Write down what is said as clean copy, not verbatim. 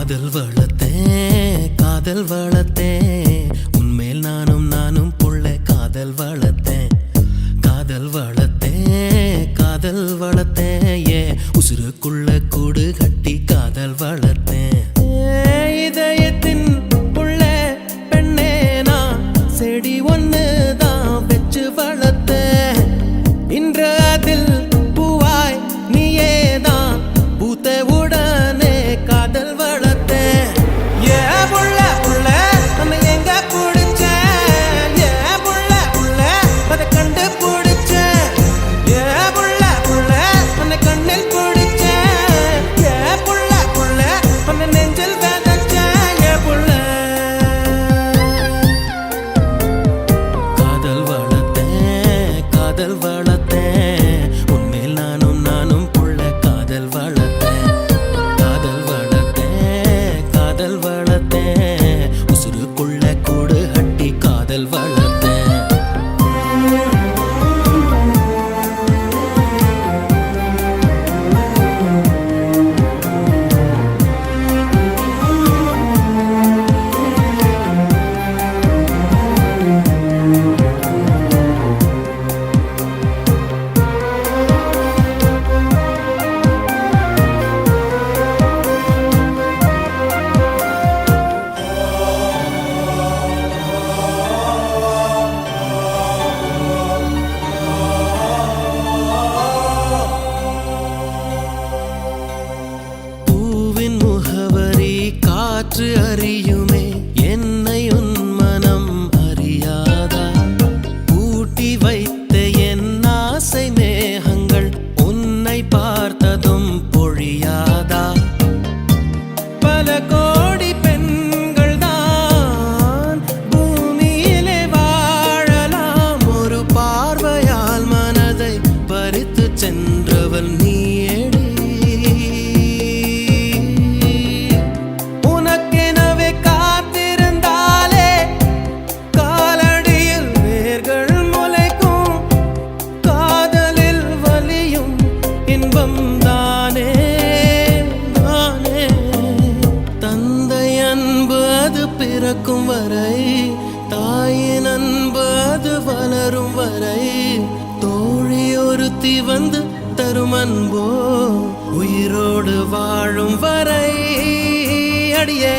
காதல் வளர்த்தேன் காதல் வளர்த்தேன் உன்மேல் நானும் புள்ள காதல் வளர்த்தேன் காதல் வளர்த்தேன் காதல் வளர்த்தேன் ஏ உசுருக்குள்ள கூடு கட்டி காதல் வளர்த்தேன் இதயத்தின் புள்ள பெண்ணே நான் செடி ஒன்று தான் வச்சு வளர்த்தேன் இன்று அதில் பூவாய் நீயே தான் பூத்த உடனே காதல் வளர்த்தேன் ஏ புள்ள புள்ள நம்ம எங்க பிடிச்சேன் ஏ புள்ள புள்ள அதை கண்டு பிடிச்சேன் ஏ புள்ள புள்ள அந்த கண்ணில் பிடிச்சேன் ஏ புள்ள புள்ள அந்த நெஞ்சில் வேதச்சேன் ஏ புள்ள காதல் வளர்த்தேன் காதல் வளர்த்தேன் உன்மேல் நானும் புள்ள காதல் வளர்த்தேன் காதல் வளர்த்தேன் காதல் வளர்த்தேன் உசுருக்குள்ள கூடு கட்டி காதல் வளர்த்தேன் பூவின் முகவரி காற்று அறியுமே என்னை உன் மனம் அறியாதா பூட்டி வைத்த என் ஆசை மேகங்கள் உன்னை பார்த்ததும் பொழியாதா பல கோடி பெண்கள் தான் பூமியிலே வாழலாம் ஒரு பார்வையால் மனதை பறித்து சென்றவள் நீயேடி உனக்கெனவே காத்திருந்தாலே காலடியில் வேர்கள் முளைக்கும் காதலில் வலியும் இன்பம் தானே நானே தந்தை அன்பு அது பிறக்கும் வரை தாயின் அன்பு அது வளரும் வரை தோழி ஒருத்தி வந்து தரும் அன்போ உயிரோடு வாழும் வரை அடியே